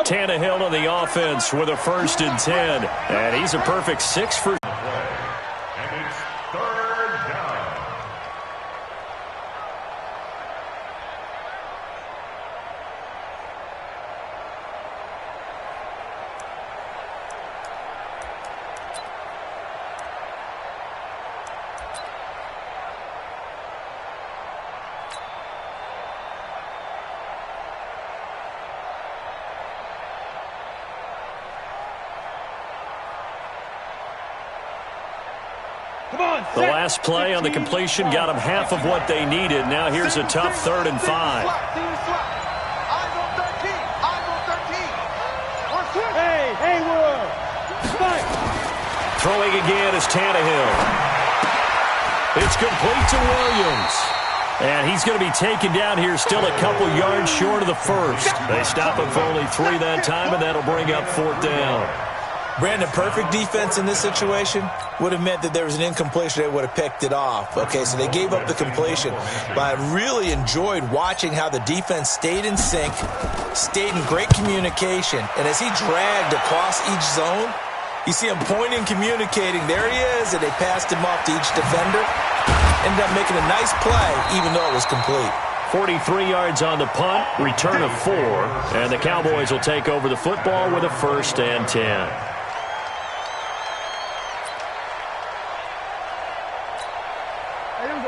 Tannehill on the offense with a 1st and 10. And he's a perfect 6 for... And it's 3rd down. The last play on the completion got them half of what they needed. Now here's a tough 3rd and 5. Throwing again is Tannehill. It's complete to Williams. And he's going to be taken down here, still a couple yards short of the 1st. They stop him for only 3 that time, and that'll bring up 4th down. Brandon, perfect defense in this situation would have meant that there was an incompletion. They would have picked it off. Okay, so they gave up the completion. But I really enjoyed watching how the defense stayed in sync, stayed in great communication. And as he dragged across each zone, you see him pointing, communicating. There he is, and they passed him off to each defender. Ended up making a nice play, even though it was complete. 43 yards on the punt, return of 4. And the Cowboys will take over the football with a 1st and 10.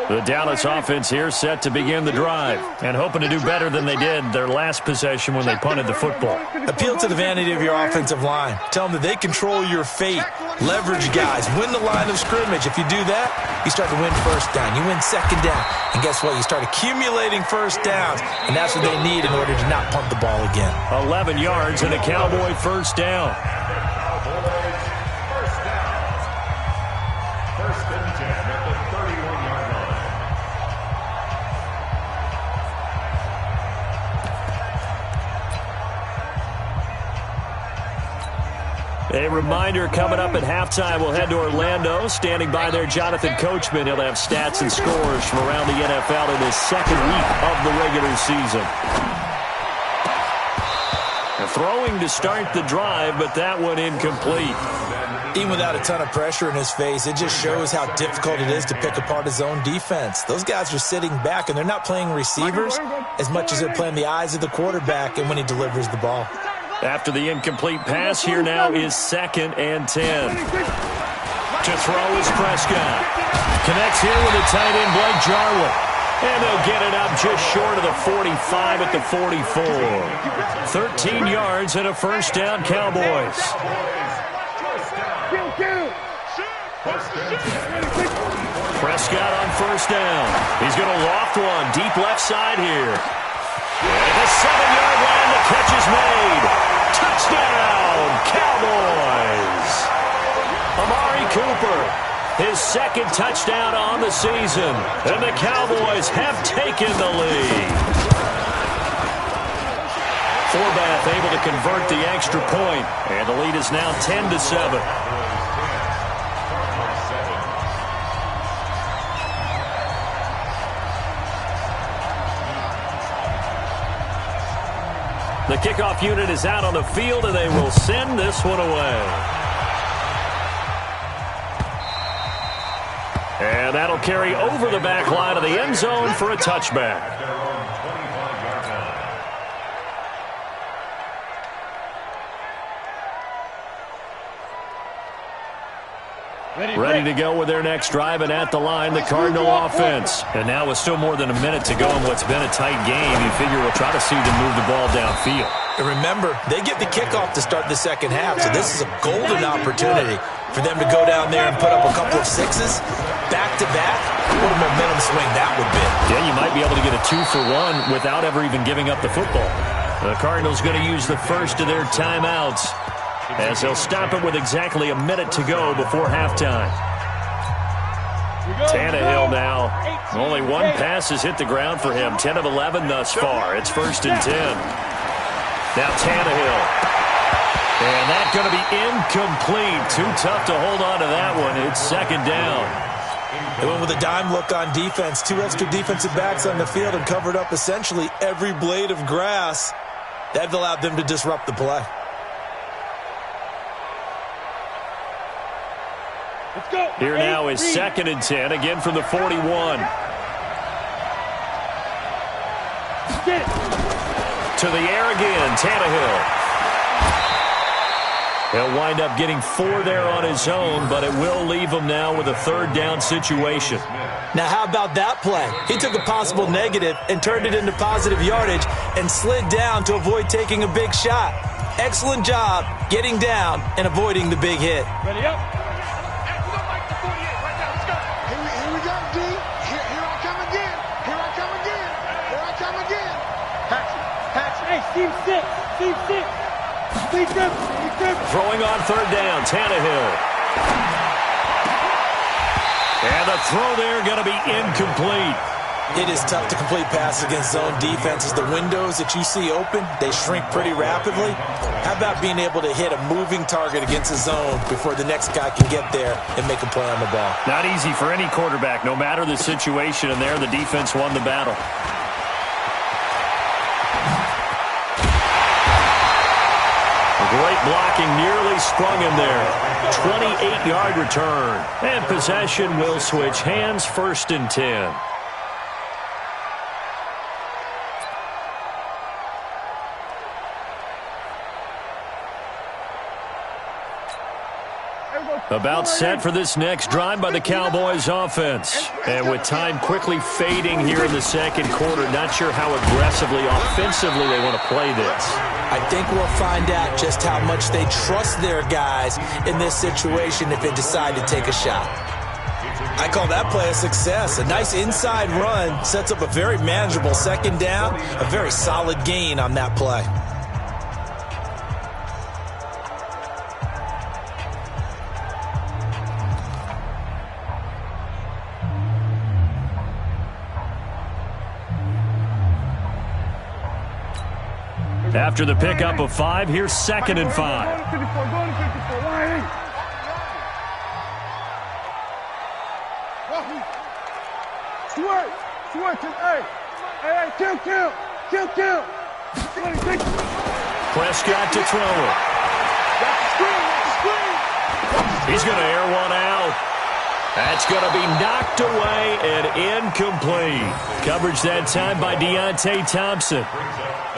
The Dallas offense here set to begin the drive and hoping to do better than they did their last possession when they punted the football. Appeal to the vanity of your offensive line. Tell them that they control your fate. Leverage guys. Win the line of scrimmage. If you do that, you start to win 1st down. You win 2nd down. And guess what? You start accumulating 1st downs. And that's what they need in order to not punt the ball again. 11 yards and a Cowboy 1st down. A reminder coming up at halftime, we'll head to Orlando. Standing by there, Jonathan Coachman. He'll have stats and scores from around the NFL in his 2nd week of the regular season. Throwing to start the drive, but that one incomplete. Even without a ton of pressure in his face, it just shows how difficult it is to pick apart his own defense. Those guys are sitting back, and they're not playing receivers as much as they're playing the eyes of the quarterback and when he delivers the ball. After the incomplete pass, here now is 2nd and 10. To throw is Prescott. Connects here with a tight end, Blake Jarwin. And they'll get it up just short of the 45 at the 44. 13 yards and a 1st down, Cowboys. Prescott on 1st down. He's going to loft one deep left side here. And the 7-yard line, the catch is made. Touchdown, Cowboys. Amari Cooper, his 2nd touchdown on the season. And the Cowboys have taken the lead. Forbath able to convert the extra point. And the lead is now 10-7. The kickoff unit is out on the field, and they will send this one away. And that'll carry over the back line of the end zone for a touchback. Ready to go with their next drive, and at the line, the Cardinal offense. And now with still more than a minute to go in what's been a tight game, you figure we'll try to see them move the ball downfield. And remember, they get the kickoff to start the 2nd half, so this is a golden opportunity for them to go down there and put up a couple of 6s back-to-back. What a momentum swing that would be. Yeah, you might be able to get a 2-for-1 without ever even giving up the football. The Cardinals going to use the first of their timeouts, as they'll stop it with exactly a minute to go before halftime. Tannehill now. Only one pass has hit the ground for him. 10 of 11 thus far. It's 1st and 10. Now Tannehill. And that's going to be incomplete. Too tough to hold on to that one. It's 2nd down. They went with a dime look on defense. 2 extra defensive backs on the field and covered up essentially every blade of grass. That allowed them to disrupt the play. Let's go. Here now is 2nd and 10, again from the 41. Get it. To the air again, Tannehill. He'll wind up getting 4 there on his own, but it will leave him now with a 3rd down situation. Now, how about that play? He took a possible negative and turned it into positive yardage and slid down to avoid taking a big shot. Excellent job getting down and avoiding the big hit. Ready up. Here we go, D. Here I come again. Here I come again. Here I come again. Patch. Hey, team 6. Team 6. Throwing on 3rd down, Tannehill. And the throw there going to be incomplete. It is tough to complete passes against zone defenses. The windows that you see open, they shrink pretty rapidly. How about being able to hit a moving target against a zone before the next guy can get there and make a play on the ball? Not easy for any quarterback, no matter the situation, and there the defense won the battle. Great blocking, nearly sprung him there. 28-yard return. And possession will switch hands, 1st and 10. About set for this next drive by the Cowboys offense. And with time quickly fading here in the 2nd quarter, not sure how aggressively, offensively they want to play this. I think we'll find out just how much they trust their guys in this situation if they decide to take a shot. I call that play a success. A nice inside run sets up a very manageable 2nd down, a very solid gain on that play. After the pickup of 5, here's 2nd and 5. Going to 54. Line. Stuart. Hey, kill. Prescott to throw it. He's going to air one out. That's going to be knocked away and incomplete. Coverage that time by Deontay Thompson.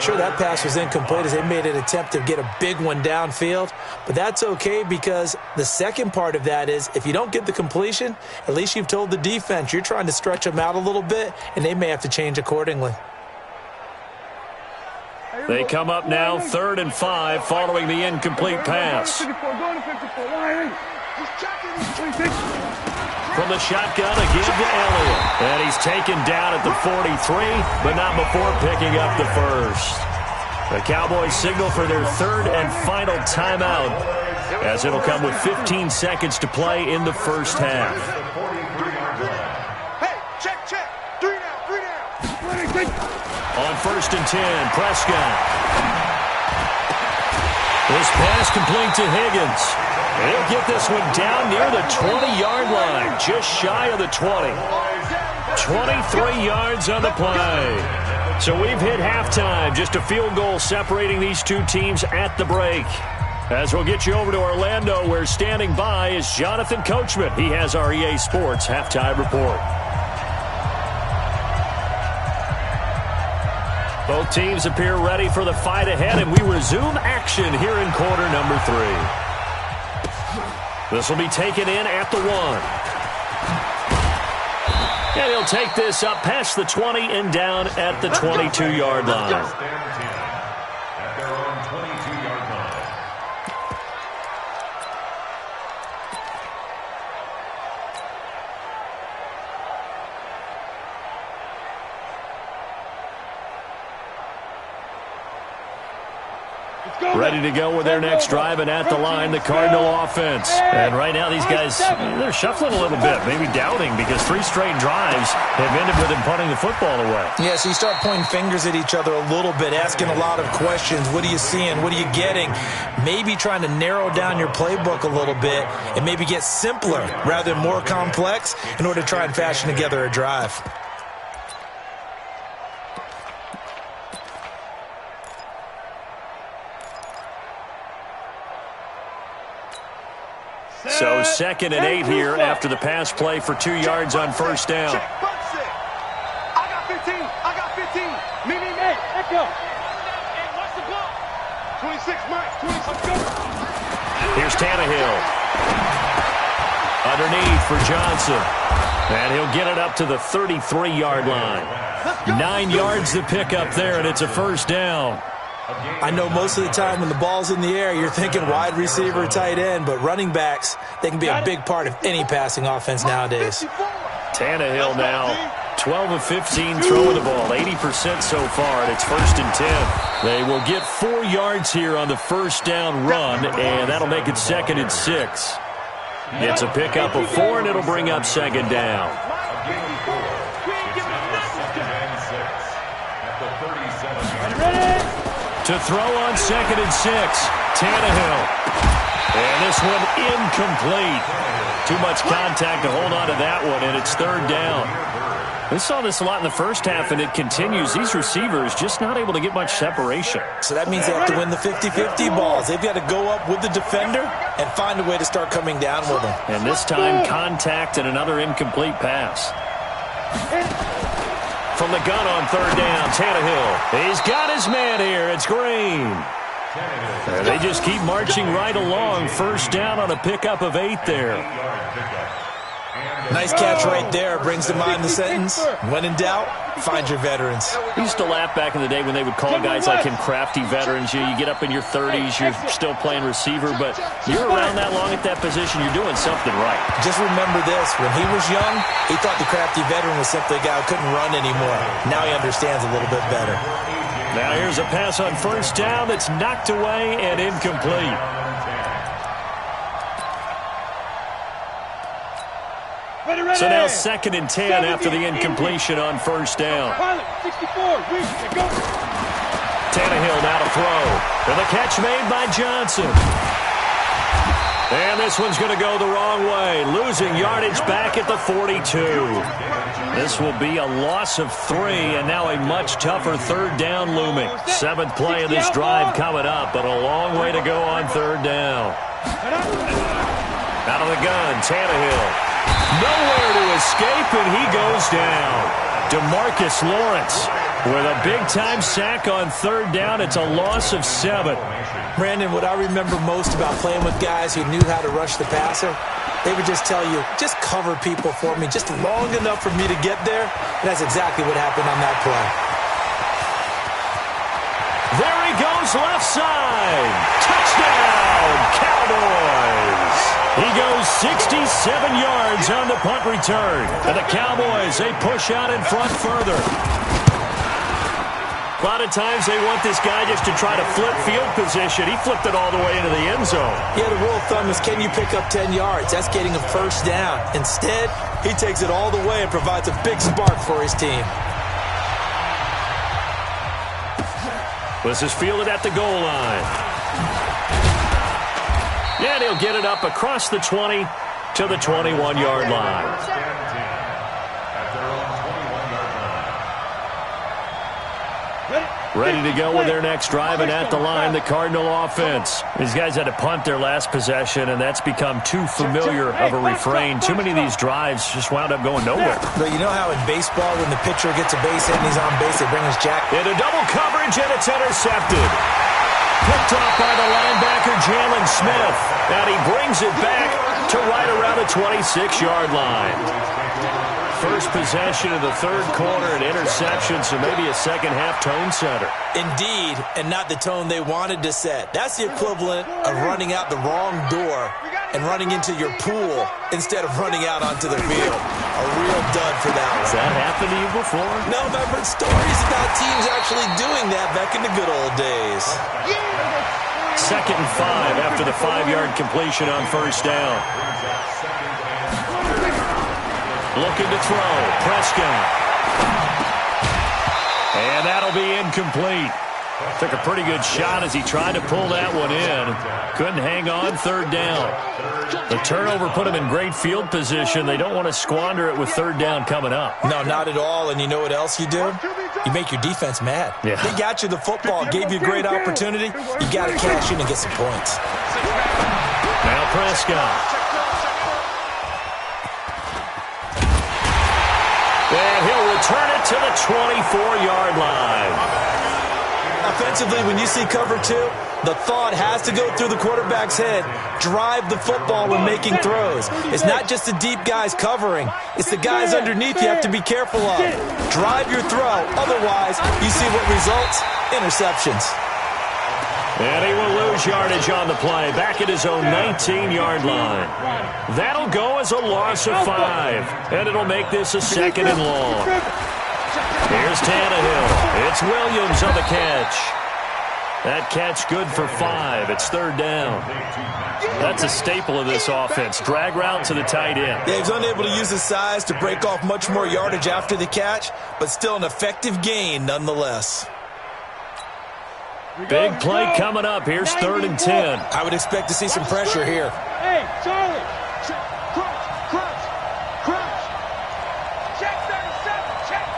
Sure, that pass was incomplete as they made an attempt to get a big one downfield, but that's okay because the second part of that is if you don't get the completion, at least you've told the defense you're trying to stretch them out a little bit, and they may have to change accordingly. They come up now 3rd and 5 following the incomplete pass. From the shotgun again to Elliott. And he's taken down at the 43, but not before picking up the 1st. The Cowboys signal for their 3rd and final timeout, as it'll come with 15 seconds to play in the 1st half. Hey, check. 3 down. On 1st and 10, Prescott. This pass complete to Higgins. He'll get this one down near the 20-yard line, just shy of the 20. 23 yards on the play. So we've hit halftime, just a field goal separating these two teams at the break. As we'll get you over to Orlando, where standing by is Jonathan Coachman. He has our EA Sports halftime report. Both teams appear ready for the fight ahead, and we resume action here in quarter number 3. This will be taken in at the 1. And he'll take this up past the 20 and down at the 22-yard line. At their own 22-yard line. Ready to go with their next drive, and at the line, the Cardinal offense. And right now, these guys, they're shuffling a little bit, maybe doubting, because 3 straight drives have ended with them punting the football away. Yeah, so you start pointing fingers at each other a little bit, asking a lot of questions. What are you seeing? What are you getting? Maybe trying to narrow down your playbook a little bit and maybe get simpler rather than more complex in order to try and fashion together a drive. So 2nd and 8 here after the pass play for 2 yards on first down. I got 15. I got 15. Me. Hey, echo. Hey, watch the ball. 26, Mike. 26. Here's Tannehill. Underneath for Johnson. And he'll get it up to the 33-yard line. 9 yards to pick up there, and it's a first down. I know most of the time when the ball's in the air, you're thinking wide receiver, tight end, but running backs, they can be a big part of any passing offense nowadays. Tannehill now 12 of 15 throwing the ball, 80% so far, and it's 1st and 10. They will get 4 yards here on the first down run, and that'll make it 2nd and 6. It's a pickup of 4, and it'll bring up 2nd down. To throw on 2nd and 6, Tannehill. And this one incomplete. Too much contact to hold on to that one, and it's 3rd down. We saw this a lot in the first half, and it continues. These receivers just not able to get much separation. So that means they have to win the 50-50 balls. They've got to go up with the defender and find a way to start coming down with them. And this time, contact and another incomplete pass. From the gun on 3rd down, Tannehill. He's got his man here. It's Green. And they just keep marching right along. 1st down on a pickup of 8 there. Nice catch right there. Brings to mind the sentence, when in doubt, find your veterans. We used to laugh back in the day when they would call guys like him crafty veterans. You get up in your 30s, you're still playing receiver, but you're around that long at that position, you're doing something right. Just remember this. When he was young, he thought the crafty veteran was simply a guy who couldn't run anymore. Now he understands a little bit better. Now here's a pass on 1st down that's knocked away and incomplete. So now 2nd and 10 after the incompletion on 1st down. Tannehill now to throw. And the catch made by Johnson. And this one's going to go the wrong way. Losing yardage back at the 42. This will be a loss of 3, and now a much tougher 3rd down looming. 7th play of this drive coming up, but a long way to go on 3rd down. Out of the gun, Tannehill. Nowhere to escape, and he goes down. DeMarcus Lawrence with a big-time sack on 3rd down. It's a loss of 7. Brandon, what I remember most about playing with guys who knew how to rush the passer, they would just tell you, just cover people for me just long enough for me to get there. And that's exactly what happened on that play. There he goes, left side. Touchdown, Cowboys. He goes 67 yards on the punt return. And the Cowboys, they push out in front further. A lot of times they want this guy just to try to flip field position. He flipped it all the way into the end zone. Yeah, the rule of thumb is, can you pick up 10 yards? That's getting a 1st down. Instead, he takes it all the way and provides a big spark for his team. This is fielded at the goal line. And he'll get it up across the 20 to the 21-yard line. Ready to go with their next drive, and at the line, the Cardinal offense. These guys had to punt their last possession, and that's become too familiar of a refrain. Too many of these drives just wound up going nowhere. But you know how in baseball, when the pitcher gets a base hit and he's on base, they bring his jack? Into double coverage, and it's intercepted. Picked off by the linebacker, Jalen Smith. And he brings it back to right around the 26-yard line. First possession of the 3rd quarter, an interception, so maybe a second-half tone setter. Indeed, and not the tone they wanted to set. That's the equivalent of running out the wrong door and running into your pool instead of running out onto the field. A real dud for that one. Has that happened to you before? No, but I've heard stories about teams actually doing that back in the good old days. 2nd and 5 after the 5-yard completion on 1st down. Looking to throw. Prescott. And that'll be incomplete. Took a pretty good shot as he tried to pull that one in. Couldn't hang on 3rd down. The turnover put him in great field position. They don't want to squander it with 3rd down coming up. No, not at all. And you know what else you do? You make your defense mad. Yeah. They got you the football, gave you a great opportunity. You got to cash in and get some points. Now Prescott. return it to the 24-yard line. Offensively, when you see cover two, the thought has to go through the quarterback's head. Drive the football when making throws. It's not just the deep guys covering. It's the guys underneath you have to be careful of. Drive your throw. Otherwise, you see what results? Interceptions. And he will lose yardage on the play. Back at his own 19-yard line. That'll go as a loss of 5. And it'll make this a 2nd and long. Here's Tannehill. It's Williams on the catch. That catch good for 5. It's 3rd down. That's a staple of this offense. Drag route to the tight end. Yeah, he's unable to use his size to break off much more yardage after the catch, but still an effective gain nonetheless. Big play coming up. Here's 3rd and 10. I would expect to see some pressure here. Hey, Charlie. Crunch. Check 37. Check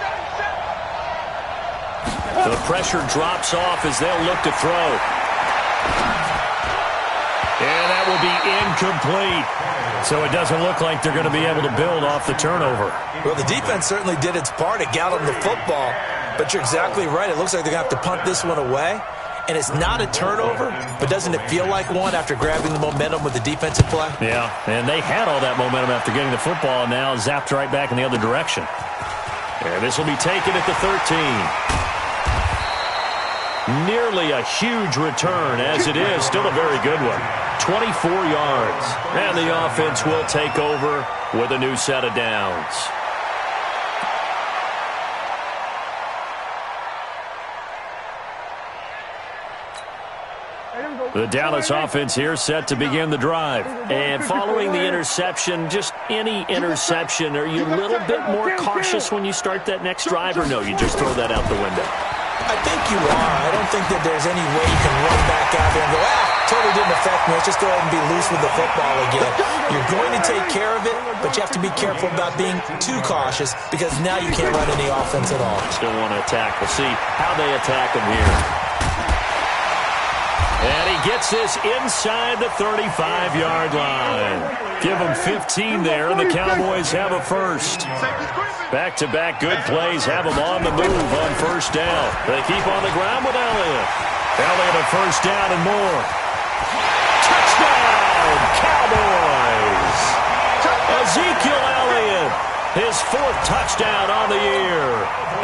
37. The pressure drops off as they'll look to throw. And that will be incomplete. So it doesn't look like they're going to be able to build off the turnover. Well, the defense certainly did its part at galloping the football, but you're exactly right. It looks like they're going to have to punt this one away. And it's not a turnover, but doesn't it feel like one after grabbing the momentum with the defensive play? Yeah, and they had all that momentum after getting the football, and now zapped right back in the other direction. And this will be taken at the 13. Nearly a huge return, as it is. Still a very good one. 24 yards. And the offense will take over with a new set of downs. The Dallas offense here set to begin the drive. And following the interception, just any interception, are you a little bit more cautious when you start that next drive, or no, you just throw that out the window? I think you are. I don't think that there's any way you can run back out there and go, totally didn't affect me. Let's just go ahead and be loose with the football again. You're going to take care of it, but you have to be careful about being too cautious because now you can't run any offense at all. Still want to attack. We'll see how they attack them here. And he gets this inside the 35-yard line. Give them 15 there, and the Cowboys have a first. Back-to-back good plays have them on the move on first down. They keep on the ground with Elliott. Elliott a first down and more. Touchdown, Cowboys! Ezekiel Elliott, his 4th touchdown on the year.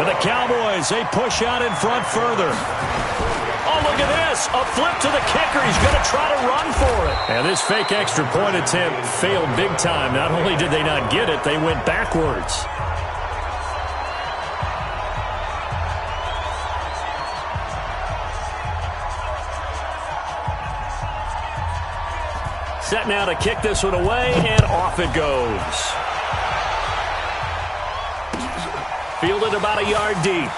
And the Cowboys, they push out in front further. Oh, look at this. A flip to the kicker. He's going to try to run for it. And this fake extra point attempt failed big time. Not only did they not get it, they went backwards. Set now to kick this one away, and off it goes. Fielded about a yard deep.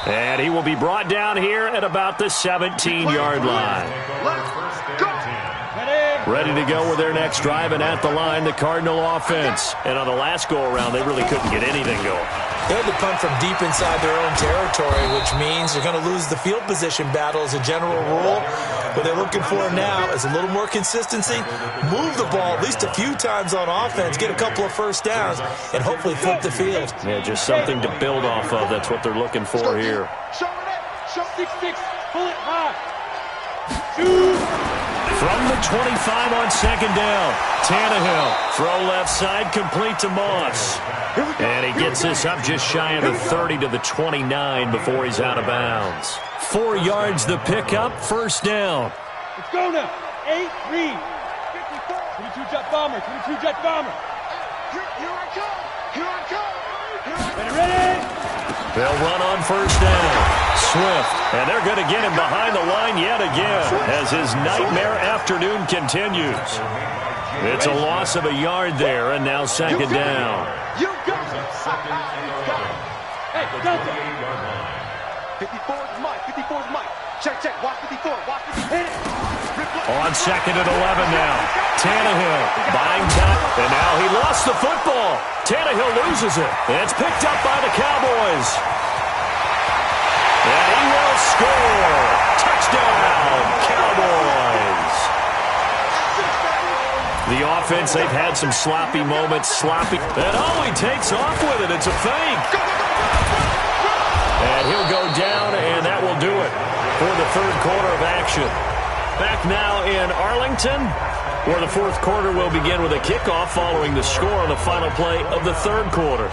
And he will be brought down here at about the 17-yard line. Ready to go with their next drive, and at the line, the Cardinal offense. And on the last go-around, they really couldn't get anything going. They had to punt from deep inside their own territory, which means they're going to lose the field position battle as a general rule. What they're looking for now is a little more consistency, move the ball at least a few times on offense, get a couple of first downs, and hopefully flip the field. Yeah, just something to build off of. That's what they're looking for here. 6-6, pull it high. From the 25 on second down, Tannehill, throw left side, complete to Moss. And he gets this up just shy of the 30 to the 29 before he's out of bounds. 4 yards the pickup, first down. Let's go now. 8, read. 22 jet bomber, 22 jet bomber. Here I come. Here I come. Ready? They'll run on first down. Swift, and they're going to get him behind the line yet again as his nightmare afternoon continues. It's a loss of a yard there, and now second down. You got it. Hey, Delta. 54's Mike. 54's Mike. Check. Watch 54. Watch 54. On second and 11 now. Tannehill buying time, and now he lost the football. Tannehill loses it. It's picked up by the Cowboys. And he will score. Touchdown, Cowboys. The offense, they've had some sloppy moments. And he takes off with it. It's a fake. And he'll go down, and that will do it for the third quarter of action. Back now in Arlington, where the fourth quarter will begin with a kickoff following the score on the final play of the third quarter.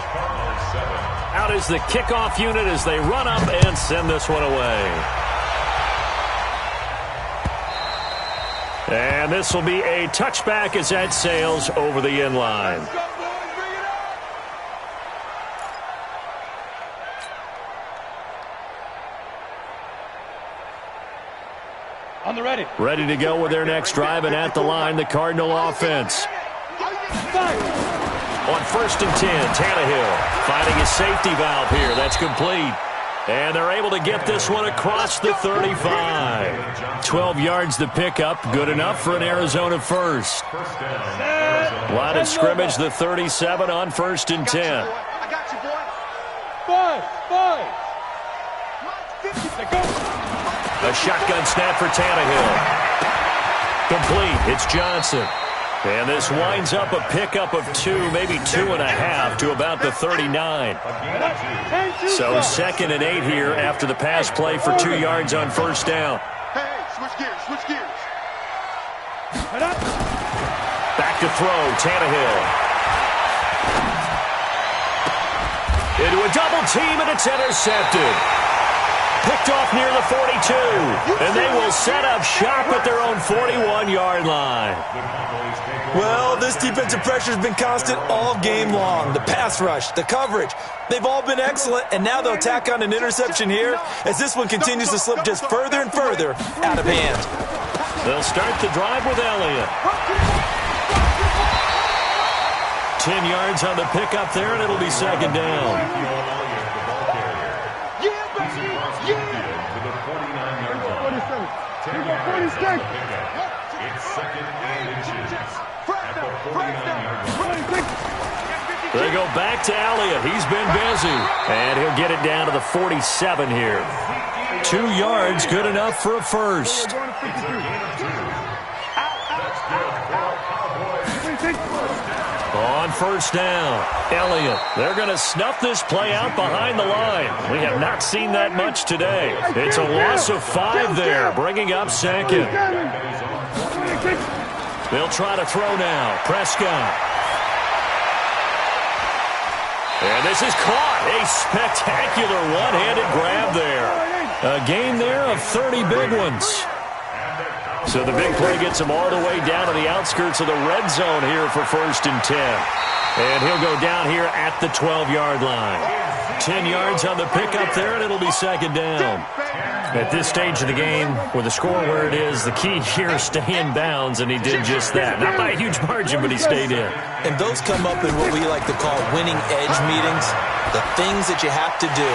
Out is the kickoff unit as they run up and send this one away. And this will be a touchback as that sails over the end line. On the ready. Ready to go with their next drive, and at the line, the Cardinal offense. On 1st and 10, Tannehill finding his safety valve here. That's complete. And they're able to get this one across the 35. 12 yards to pick up. Good enough for an Arizona first. Line of scrimmage, the 37 on 1st and 10. I got you, boy. A shotgun snap for Tannehill. Complete. It's Johnson. And this winds up a pickup of 2, maybe 2.5 to about the 39. So 2nd and 8 here after the pass play for 2 yards on 1st down. Hey, switch gears. Back to throw, Tannehill. Into a double team, and it's intercepted. Picked off near the 42. And they will set up shop at their own 41-yard line. Well, this defensive pressure has been constant all game long. The pass rush, the coverage, they've all been excellent, and now they'll tack on an interception here as this one continues to slip just further and further out of hand. They'll start the drive with Elliott. 10 yards on the pickup there, and it'll be 2nd down. It's 2nd and inches at the 49-yard line. They go back to Elliott. He's been busy. And he'll get it down to the 47 here. 2 yards, good enough for a first. On 1st down, Elliott. They're going to snuff this play out behind the line. We have not seen that much today. It's a loss of 5 there, bringing up 2nd. They'll try to throw now. Prescott. And this is caught. A spectacular one-handed grab there. A gain there of 30 big ones. So the big play gets him all the way down to the outskirts of the red zone here for 1st and 10. And he'll go down here at the 12-yard line. 10 yards on the pickup there, and it'll be 2nd down. At this stage of the game, with the score where it is, the key here is stay in bounds, and he did just that. Not by a huge margin, but he stayed in. And those come up in what we like to call winning edge meetings. The things that you have to do.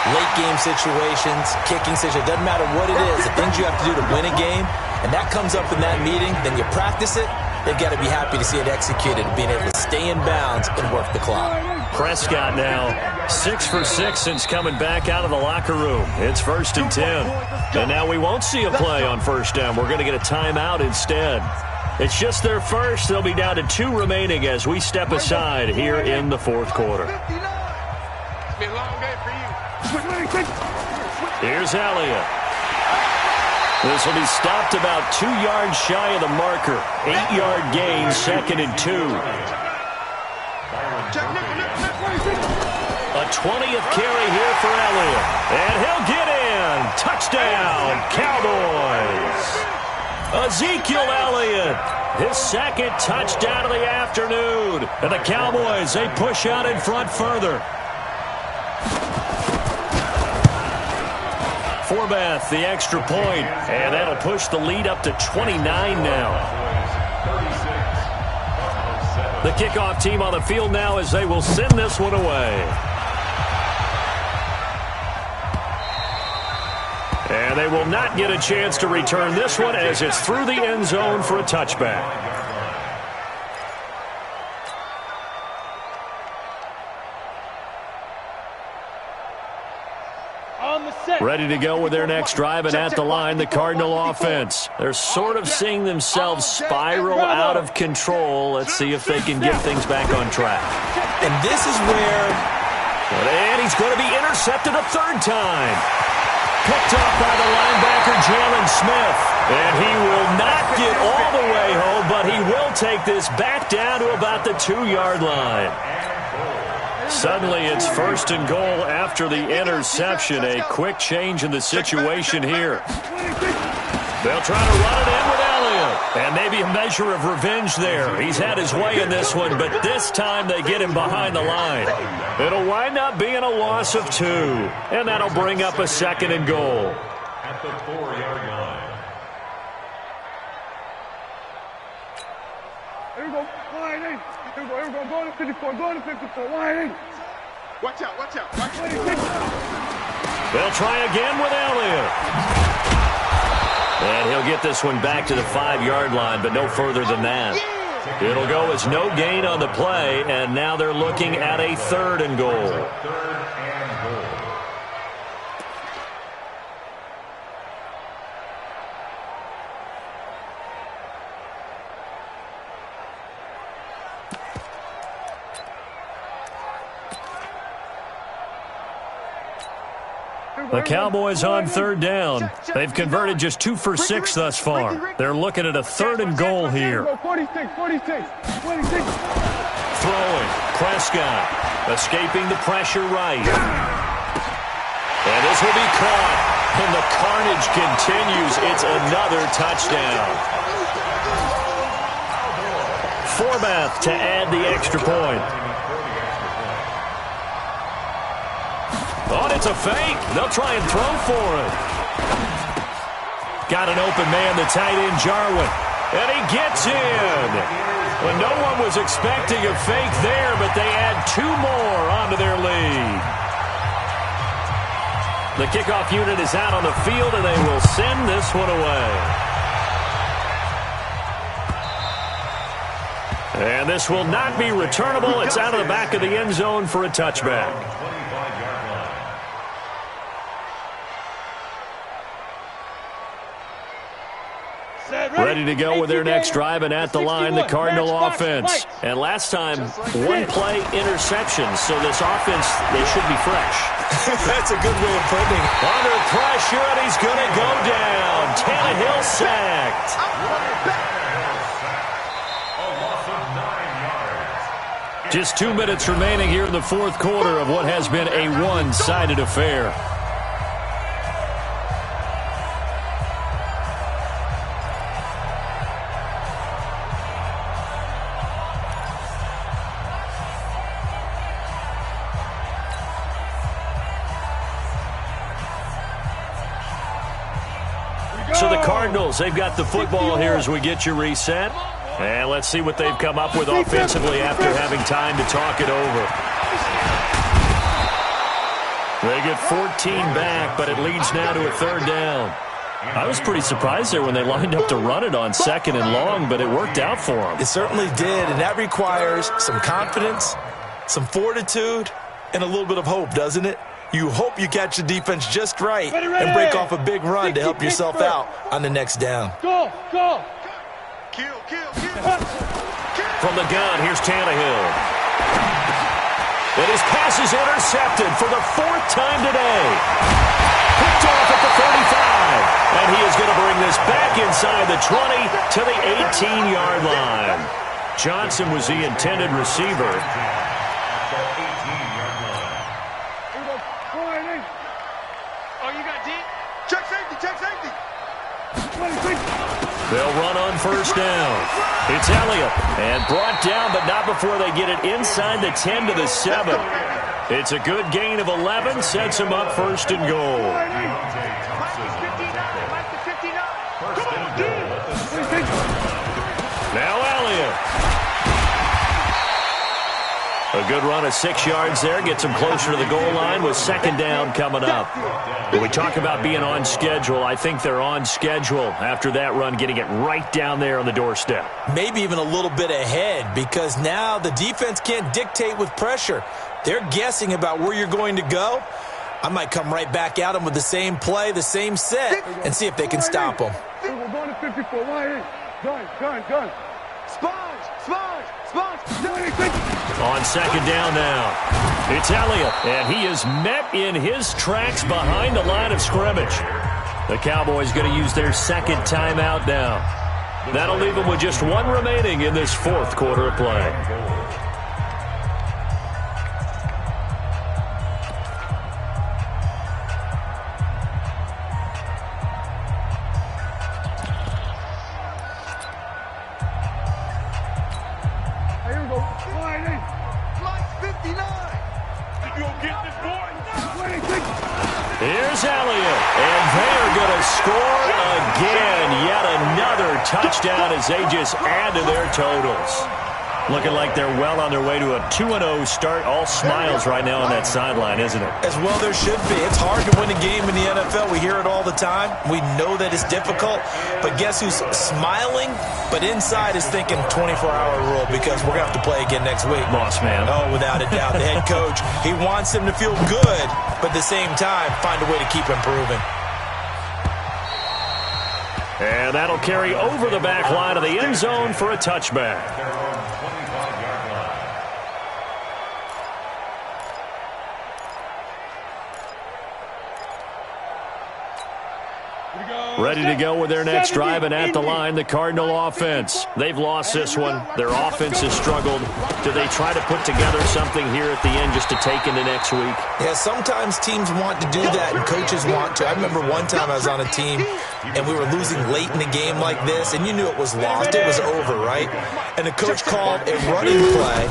Late game situations, kicking situations, doesn't matter what it is. The things you have to do to win a game, and that comes up in that meeting, then you practice it. They've got to be happy to see it executed, being able to stay in bounds and work the clock. Prescott now 6 for 6 since coming back out of the locker room. It's 1st and 10. And now we won't see a play on 1st down. We're going to get a timeout instead. It's just their first. They'll be down to 2 remaining as we step aside here in the 4th quarter. It's been a long day for you. Here's Elliott. This will be stopped about 2 yards shy of the marker. 8-yard gain, 2nd and 2. A 20th carry here for Elliott. And he'll get in. Touchdown, Cowboys. Ezekiel Elliott, his 2nd touchdown of the afternoon. And the Cowboys, they push out in front further. Forbath, the extra point, and that'll push the lead up to 29 now. The kickoff team on the field now as they will send this one away. And they will not get a chance to return this one as it's through the end zone for a touchback. On Ready to go with their next drive, and at the line, the Cardinal offense. They're sort of seeing themselves spiral out of control. Let's see if they can get things back on track. And this is where... And he's going to be intercepted a third time. Picked off by the linebacker, Jalen Smith. And he will not get all the way home, but he will take this back down to about the 2-yard line. Suddenly, it's 1st and goal after the interception. A quick change in the situation here. They'll try to run it in with Elliott. And maybe a measure of revenge there. He's had his way in this one, but this time they get him behind the line. It'll wind up being a loss of 2. And that'll bring up a 2nd and goal. At the 4-yard line. Here we go. Line in. Here we go. Here we go. Go to 54. Go to 54. Line in. Watch out, watch out. Watch out. They'll try again with Elliott. And he'll get this one back to the 5-yard line, but no further than that. It'll go as no gain on the play, and now they're looking at a 3rd and goal. 3rd and goal. The Cowboys on 3rd down. They've converted just 2 for 6 thus far. They're looking at a 3rd and goal here. 46. Throwing. Prescott escaping the pressure right. And this will be caught. And the carnage continues. It's another touchdown. Forbath to add the extra point. Oh, it's a fake. They'll try and throw for it. Got an open man, the tight end, Jarwin. And he gets in. Well, no one was expecting a fake there, but they add 2 more onto their lead. The kickoff unit is out on the field, and they will send this one away. And this will not be returnable. It's out of the back of the end zone for a touchback. Ready to go with their next drive, and at the line, the Cardinal offense. And last time, 1-play interception, so this offense, they should be fresh. That's a good way of putting it. Under pressure, and he's going to go down. Tannehill sacked. A loss of 9 yards. Just 2 minutes remaining here in the 4th quarter of what has been a one-sided affair. So the Cardinals, they've got the football here as we get you reset. And let's see what they've come up with offensively after having time to talk it over. They get 14 back, but it leads now to a 3rd down. I was pretty surprised there when they lined up to run it on 2nd and long, but it worked out for them. It certainly did, and that requires some confidence, some fortitude, and a little bit of hope, doesn't it? You hope you catch the defense just right and break off a big run to help yourself out on the next down. Go. Kill. From the gun, here's Tannehill. And his pass is intercepted for the 4th time today. Picked off at the 35. And he is going to bring this back inside the 20 to the 18-yard line. Johnson was the intended receiver. They'll run on 1st down. It's Elliott. And brought down, but not before they get it inside the 10 to the 7. It's a good gain of 11. Sets him up 1st and goal. Now Elliott. A good run of 6 yards there. Gets him closer to the goal line with 2nd down coming up. When we talk about being on schedule, I think they're on schedule after that run, getting it right down there on the doorstep. Maybe even a little bit ahead, because now the defense can't dictate with pressure. They're guessing about where you're going to go, I might come right back at them with the same play, the same set, and see if they can stop them. We're going to 54. Wide gun. Sponge. On second down now, it's Elliott, and he is met in his tracks behind the line of scrimmage. The Cowboys going to use their second timeout now. That'll leave them with just one remaining in this fourth quarter of play. Here's Elliott, and they're going to score again. Yet another touchdown as they just add to their totals. Looking like they're well on their way to a 2-0 start. All smiles right now on that sideline, isn't it? As well there should be. It's hard to win a game in the NFL. We hear it all the time. We know that it's difficult. But guess who's smiling? But inside is thinking 24-hour rule because we're going to have to play again next week. Boss man. Oh, without a doubt. The head coach, he wants him to feel good, but at the same time, find a way to keep improving. And that'll carry over the back line of the end zone for a touchback. Ready to go with their next drive, and at the line, the Cardinal offense. They've lost this one. Their offense has struggled. Do they try to put together something here at the end just to take into next week? Yeah, sometimes teams want to do that, and coaches want to. I remember one time I was on a team, and we were losing late in the game like this, and you knew it was lost. It was over, right? And the coach called a running play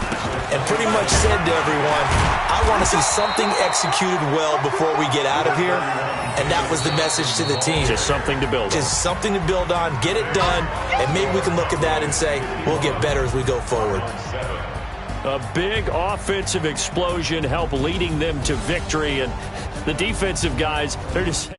and pretty much said to everyone, I want to see something executed well before we get out of here. And that was the message to the team. Just something to build on. Just something to build on, get it done, and maybe we can look at that and say, we'll get better as we go forward. A big offensive explosion helped leading them to victory, and the defensive guys, they're just...